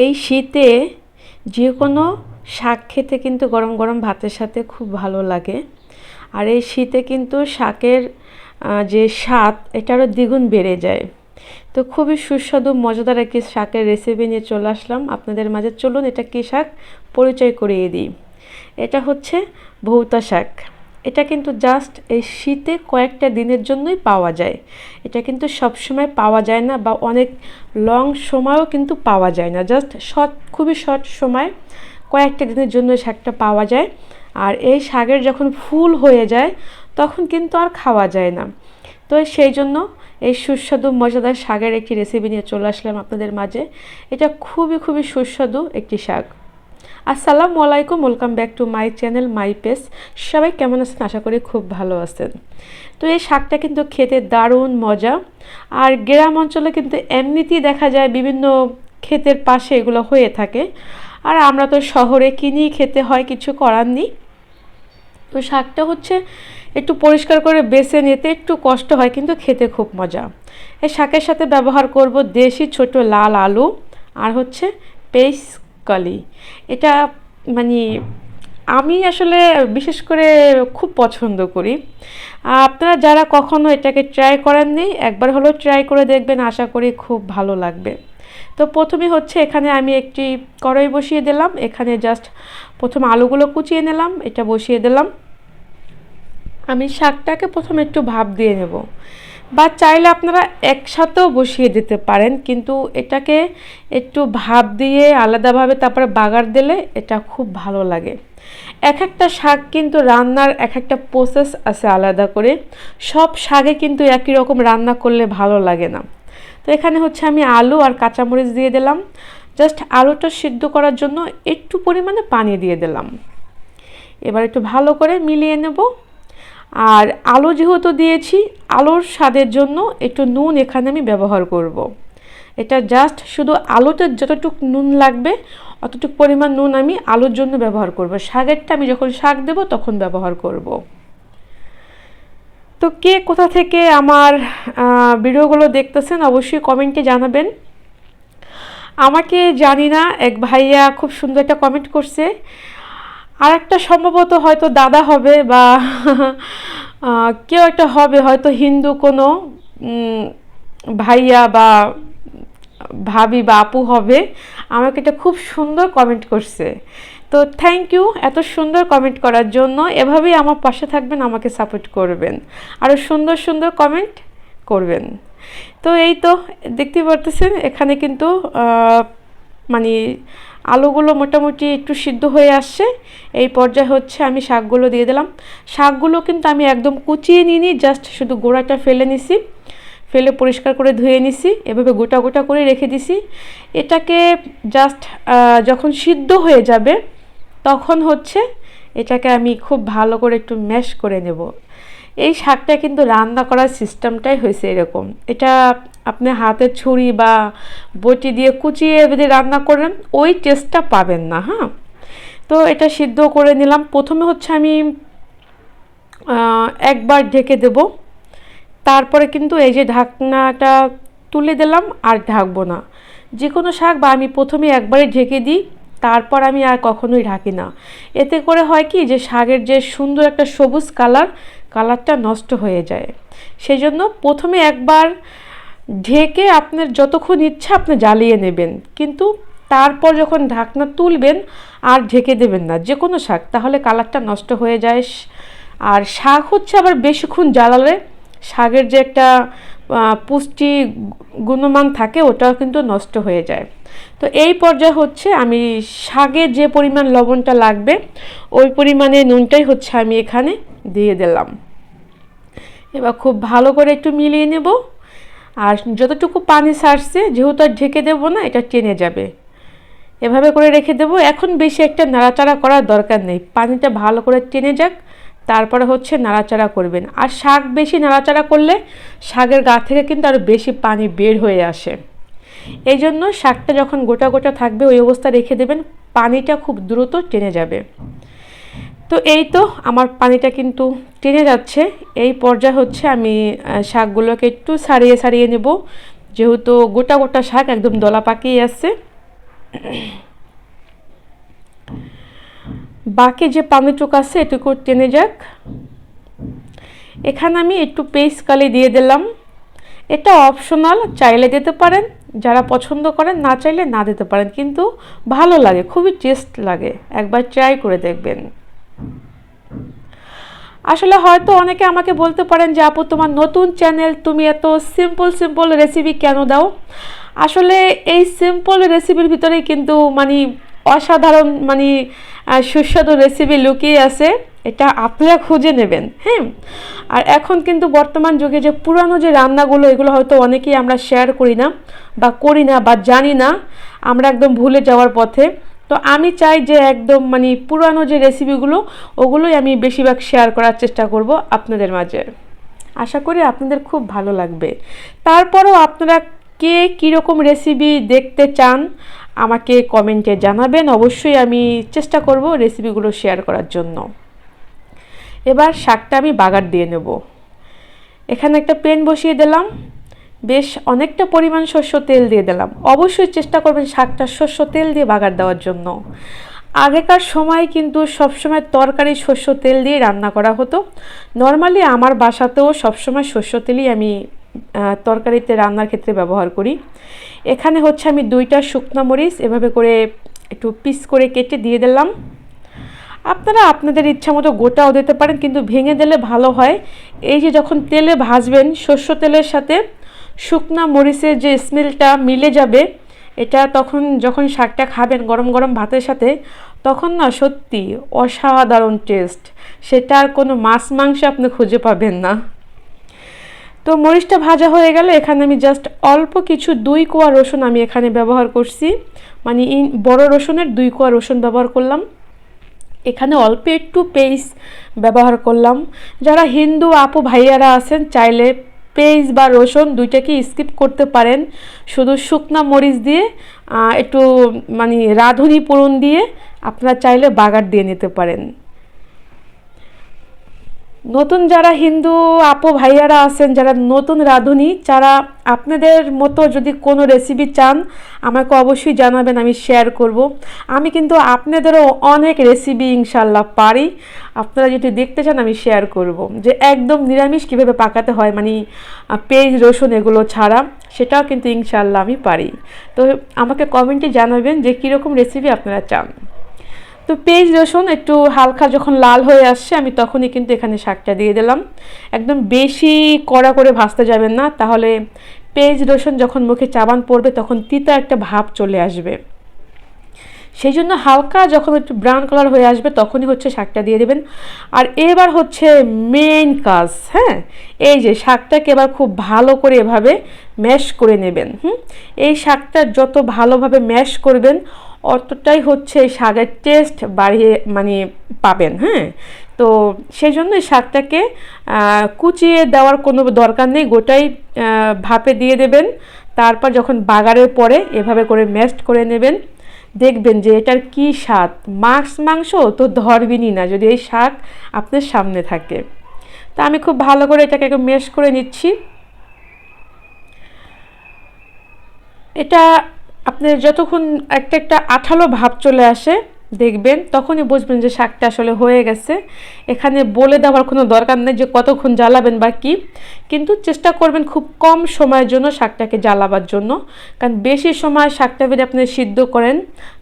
এই শীতে যে কোনো শাক খেতে কিন্তু গরম গরম ভাতের সাথে খুব ভালো লাগে। আর এই শীতে কিন্তু শাকের যে স্বাদ এটা আরও দ্বিগুণ বেড়ে যায়। তো খুবই সুস্বাদু মজাদার একটি শাকের রেসিপি নিয়ে চলে আসলাম আপনাদের মাঝে। চলুন এটা কী শাক পরিচয় করিয়ে দিই। এটা হচ্ছে ভৌতা শাক। এটা কিন্তু জাস্ট এই শীতে কয়েকটা দিনের জন্যই পাওয়া যায়। এটা কিন্তু সবসময় পাওয়া যায় না, বা অনেক লং সময়ও কিন্তু পাওয়া যায় না। জাস্ট খুবই শর্ট সময় কয়েকটা দিনের জন্য এই শাকটা পাওয়া যায়। আর এই শাকের যখন ফুল হয়ে যায় তখন কিন্তু আর খাওয়া যায় না। তো সেই জন্য এই সুস্বাদু মজাদার শাকের একটি রেসিপি নিয়ে চলে আসলাম আপনাদের মাঝে। এটা খুবই সুস্বাদু একটি শাক। আসসালামু আলাইকুম, welcome back to my channel, my page. সবাই কেমন আছেন? আশা করি খুব ভালো আছেন। তো এই শাকটা কিন্তু খেতে দারুণ মজা। আর গ্রাম অঞ্চলে কিন্তু এমনিতেই দেখা যায় বিভিন্ন ক্ষেতের পাশে এগুলো হয়ে থাকে। আর আমরা তো শহরে কিনেই খেতে হয়, কিছু করার নেই। তো শাকটা হচ্ছে একটু পরিষ্কার করে বেছে নিতে একটু কষ্ট হয়, কিন্তু খেতে খুব মজা। এই শাকের সাথে ব্যবহার করব দেশি ছোট লাল আলু আর হচ্ছে পেঁয়াজ কলি। এটা মানে আমি আসলে বিশেষ করে খুব পছন্দ করি। আপনারা যারা কখনো এটাকে ট্রাই করেননি, একবার হলেও ট্রাই করে দেখবেন, আশা করি খুব ভালো লাগবে। তো প্রথমে হচ্ছে এখানে আমি একটি কড়াই বসিয়ে দিলাম। এখানে জাস্ট প্রথম আলুগুলো কুচিয়ে নিলাম, এটা বসিয়ে দিলাম। আমি শাকটাকে প্রথমে একটু ভাপ দিয়ে নেব, বা চাইলে আপনারা একসাথেও বসিয়ে দিতে পারেন, কিন্তু এটাকে একটু ভাপ দিয়ে আলাদাভাবে তারপরে বাগার দিলে এটা খুব ভালো লাগে। এক একটা শাক কিন্তু রান্নার এক একটা প্রসেস আছে আলাদা করে। সব শাকে কিন্তু একই রকম রান্না করলে ভালো লাগে না। তো এখানে হচ্ছে আমি আলু আর কাঁচামরিচ দিয়ে দিলাম। জাস্ট আলুটা সিদ্ধ করার জন্য একটু পরিমাণে পানি দিয়ে দিলাম। এবার একটু ভালো করে মিলিয়ে নেব। আর আলু যেহেতু দিয়েছি, আলুর স্বাদের জন্য একটু নুন এখানে আমি ব্যবহার করব। এটা জাস্ট শুধু আলুতে যতটুকু নুন লাগবে অতটুকু পরিমাণ নুন আমি আলুর জন্য ব্যবহার করব। শাকেরটা আমি যখন শাক দেব তখন ব্যবহার করব। তো কে কোথা থেকে আমার ভিডিওগুলো দেখতেছেন অবশ্যই কমেন্টে জানাবেন। আমাকে জানি না, এক ভাইয়া খুব সুন্দর একটা কমেন্ট করছে। আর একটা সম্ভবত হয়তো দাদা হবে, বা কেউ একটা হবে, হয়তো হিন্দু কোনো ভাইয়া বা ভাবি বা আপু হবে। আমাকে এটা খুব সুন্দর কমেন্ট করছে। তো থ্যাংক ইউ এত সুন্দর কমেন্ট করার জন্য। এভাবেই আমার পাশে থাকবেন, আমাকে সাপোর্ট করবেন, আরও সুন্দর কমেন্ট করবেন। তো এই তো দেখতে পারতেছেন এখানে কিন্তু মানে আলুগুলো মোটামুটি একটু সিদ্ধ হয়ে আসছে। এই পর্যায়ে হচ্ছে আমি শাকগুলো দিয়ে দিলাম। শাকগুলো কিন্তু আমি একদম কুচিয়ে নিইনি, জাস্ট শুধু গোড়াটা ফেলে নিছি, ফেলে পরিষ্কার করে ধুয়ে নিছি, এভাবে গোটা করে রেখে দিছি। এটাকে জাস্ট যখন সিদ্ধ হয়ে যাবে তখন হচ্ছে এটাকে আমি খুব ভালো করে একটু ম্যাশ করে নেব। এই শাকটা কিন্তু রান্না করার সিস্টেমটাই হয়েছে এরকম। এটা আপনি হাতের ছুরি বা বটি দিয়ে কুচিয়ে যদি রান্না করেন ওই টেস্টটা পাবেন না। হ্যাঁ, তো এটা সিদ্ধ করে নিলাম। প্রথমে হচ্ছে আমি একবার ঢেকে দেব, তারপরে কিন্তু এই যে ঢাকনাটা তুলে দিলাম, আর ঢাকবো না। যে কোনো শাক বা আমি প্রথমে একবারে ঢেকে দিই, তারপর আমি আর কখনোই ঢাকি না। এতে করে হয় কি, যে শাকের যে সুন্দর একটা সবুজ কালারটা নষ্ট হয়ে যায়। সেই জন্য প্রথমে একবার ঢেকে আপনার যতক্ষণ ইচ্ছা আপনি জ্বালিয়ে নেবেন, কিন্তু তারপর যখন ঢাকনা তুলবেন আর ঢেকে দেবেন না যে কোনো শাক, তাহলে কালারটা নষ্ট হয়ে যায়। আর শাক হচ্ছে আবার বেশিক্ষণ জ্বালালে শাকের যে একটা পুষ্টি গুণমান থাকে ওটাও কিন্তু নষ্ট হয়ে যায়। তো এই পর্যায়ে হচ্ছে আমি শাকে যে পরিমাণ লবণটা লাগবে ওই পরিমাণে নুনটাই হচ্ছে আমি এখানে দিয়ে দিলাম। এবার খুব ভালো করে একটু মিলিয়ে নেব। আর যতটুকু পানি ছাড়ছে, যেহেতু আর ঢেকে দেবো না, এটা টেনে যাবে, এভাবে করে রেখে দেবো। এখন বেশি একটা নাড়াচাড়া করার দরকার নেই, পানিটা ভালো করে টেনে যাক, তারপরে হচ্ছে নাড়াচাড়া করবেন। আর শাক বেশি নাড়াচাড়া করলে শাকের গা থেকে কিন্তু আরও বেশি পানি বের হয়ে আসে। এই জন্য শাকটা যখন গোটা থাকবে ওই অবস্থা রেখে দেবেন, পানিটা খুব দ্রুত টেনে যাবে। তো এই তো আমার পানিটা কিন্তু টেনে যাচ্ছে। এই পর্যায়ে হচ্ছে আমি শাকগুলোকে একটু ছাড়িয়ে নেব, যেহেতু গোটা শাক একদম দলা পাকিয়ে আসছে। বাকি যে পানিটুকু আছে এটুকু টেনে যাক। এখানে আমি একটু পেস্ট কালি দিয়ে দিলাম। এটা অপশনাল, চাইলে দিতে পারেন, যারা পছন্দ করেন, না চাইলে না দিতে পারেন, কিন্তু ভালো লাগে, খুবই টেস্ট লাগে, একবার ট্রাই করে দেখবেন। আসলে হয়তো অনেকে আমাকে বলতে পারেন যে আপু তোমার নতুন চ্যানেল, তুমি এত সিম্পল সিম্পল রেসিপি কেন দাও? আসলে এই সিম্পল রেসিপির ভিতরেই কিন্তু মানে অসাধারণ মানে সুস্বাদু রেসিপি লুকিয়ে আছে, এটা আপনারা খুঁজে নেবেন। হ্যাঁ, আর এখন কিন্তু বর্তমান যুগে যে পুরানো যে রান্নাগুলো, এগুলো হয়তো অনেকেই আমরা শেয়ার করি না বা জানি না, আমরা একদম ভুলে যাওয়ার পথে। তো আমি চাই যে একদম মানে পুরানো যে রেসিপিগুলো, ওগুলোই আমি বেশিরভাগ শেয়ার করার চেষ্টা করব আপনাদের মাঝে। আশা করি আপনাদের খুব ভালো লাগবে। তারপরেও আপনারা কে কীরকম রেসিপি দেখতে চান আমাকে কমেন্টে জানাবেন, অবশ্যই আমি চেষ্টা করব রেসিপিগুলো শেয়ার করার জন্য। এবার শাকটা আমি বাগার দিয়ে নেব। এখানে একটা প্যান বসিয়ে দিলাম, বেশ অনেকটা পরিমাণ সর্ষ তেল দিয়ে দিলাম। অবশ্যই চেষ্টা করবেন শাকটা সর্ষ তেল দিয়ে বাগার দেওয়ার জন্য। আগেকার সময় কিন্তু সবসময় তরকারি সর্ষ তেল দিয়ে রান্না করা হতো। নর্মালি আমার বাসাতেও সবসময় সর্ষ তেলই আমি তরকারিতে রান্নার ক্ষেত্রে ব্যবহার করি। এখানে হচ্ছে আমি 2টা শুকনো মরিচ এভাবে করে একটু পিস করে কেটে দিয়ে দিলাম। আপনারা আপনাদের ইচ্ছা মতো গোটাও দিতে পারেন, কিন্তু ভেঙে দিলে ভালো হয়। এই যে যখন তেলে ভাজবেন, সর্ষ তেলের সাথে শুকনা মরিচের যে স্মেলটা মিলে যাবে, এটা তখন যখন শাকটা খাবেন গরম গরম ভাতের সাথে, তখন না সত্যি অসাধারণ টেস্ট, সেটা আর কোনো মাছ মাংস আপনি খুঁজে পাবেন না। তো মরিচটা ভাজা হয়ে গেলে এখানে আমি জাস্ট অল্প কিছু 2 কোয়া রসুন আমি এখানে ব্যবহার করছি, মানে বড় রসুনের 2 কোয়া রসুন ব্যবহার করলাম। এখানে অল্প একটু পেস্ট ব্যবহার করলাম। যারা হিন্দু আপু ভাইয়ারা আছেন, চাইলে পেস্ট বা রসুন দুইটাকে স্কিপ করতে পারেন, শুধু শুকনা মরিচ দিয়ে একটু মানে রাঁধুনি ফোড়ন দিয়ে আপনারা চাইলে বাগার দিয়ে নিতে পারেন। নতুন যারা হিন্দু আপু ভাইয়ারা আছেন, যারা নতুন রাঁধুনি, যারা আপনাদের মতো যদি কোনো রেসিপি চান আমাকে অবশ্যই জানাবেন, আমি শেয়ার করব। আমি কিন্তু আপনাদেরও অনেক রেসিপি ইনশাল্লাহ পারি, আপনারা যদি দেখতে চান আমি শেয়ার করব, যে একদম নিরামিষ কীভাবে পাকাতে হয়, মানে পেঁয়াজ রসুন এগুলো ছাড়া, সেটাও কিন্তু ইনশাল্লাহ আমি পারি। তো আমাকে কমেন্টে জানাবেন যে কীরকম রেসিপি আপনারা চান। তো পেঁয়াজ রসুন একটু হালকা যখন লাল হয়ে আসছে, আমি তখনই কিন্তু এখানে শাকটা দিয়ে দিলাম। একদম বেশি কড়া করে ভাজতে যাবেন না, তাহলে পেঁয়াজ রসুন যখন মুখে চাবান পড়বে তখন তিতা একটা ভাব চলে আসবে। সেই জন্য হালকা যখন একটু ব্রাউন কালার হয়ে আসবে তখনই হচ্ছে শাকটা দিয়ে দেবেন। আর এবার হচ্ছে মেইন কাজ, হ্যাঁ, এই যে শাকটাকে এবার খুব ভালো করে এভাবে ম্যাশ করে নেবেন। এই শাকটা যত ভালোভাবে ম্যাশ করবেন অতটাই হচ্ছে শাকের টেস্ট বাড়িয়ে মানে পাবেন। হ্যাঁ, তো সেই জন্য শাকটাকে কুচিয়ে দেওয়ার কোনো দরকার নেই, গোটাই ভাপে দিয়ে দেবেন। তারপর যখন বাগারের পরে এভাবে করে ম্যাশ করে নেবেন, দেখবেন যে এটার কি স্বাদ, মাছ মাংস তো ধরবেনই না যদি এই শাক আপনার সামনে থাকে। তা আমি খুব ভালো করে এটাকে একটু ম্যাশ করে নিচ্ছি। এটা আপনার যতক্ষণ একটা আঠালো ভাব চলে আসে দেখবেন, তখনই বুঝবেন যে শাকটা আসলে হয়ে গেছে। এখানে বলে দেওয়ার কোনো দরকার নেই যে কতক্ষণ জ্বালাবেন বা কী, কিন্তু চেষ্টা করবেন খুব কম সময়ের জন্য শাকটাকে জ্বালাবার জন্য, কারণ বেশি সময় শাকটা যদি আপনি সিদ্ধ করেন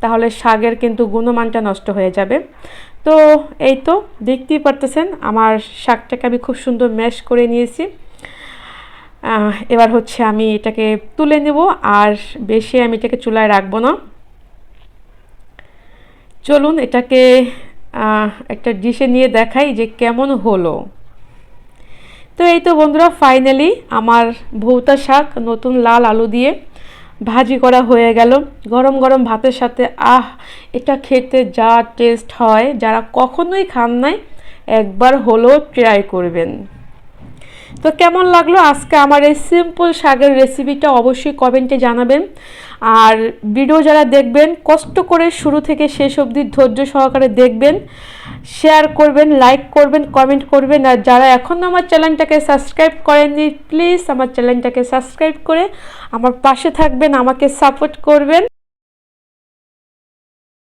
তাহলে শাকের কিন্তু গুণমানটা নষ্ট হয়ে যাবে। তো এই তো দেখতেই পারতেছেন আমার শাকটাকে আমি খুব সুন্দর ম্যাশ করে নিয়েছি। এবার হচ্ছে আমি এটাকে তুলে নেব, আর বেশি আমি এটাকে চুলায় রাখবো না। চলুন এটাকে একটা ডিশে নিয়ে দেখাই যে কেমন হলো। তো এই তো বন্ধুরা, ফাইনালি আমার ভৌতা শাক নতুন লাল আলু দিয়ে ভাজি করা হয়ে গেল গরম গরম ভাতের সাথে। এটা খেতে যা টেস্ট হয়, যারা কখনোই খান নাই একবার হলো ট্রাই করবেন। তো কেমন লাগলো আজকে আমার এই সিম্পল শাকের রেসিপিটা অবশ্যই কমেন্টে জানাবেন। আর ভিডিও যারা দেখবেন কষ্ট করে শুরু থেকে শেষ অবধি ধৈর্য সহকারে দেখবেন, শেয়ার করবেন, লাইক করবেন, কমেন্ট করবেন। আর যারা এখনও আমার চ্যানেলটাকে সাবস্ক্রাইব করেননি প্লিজ আমার চ্যানেলটাকে সাবস্ক্রাইব করে আমার পাশে থাকবেন, আমাকে সাপোর্ট করবেন।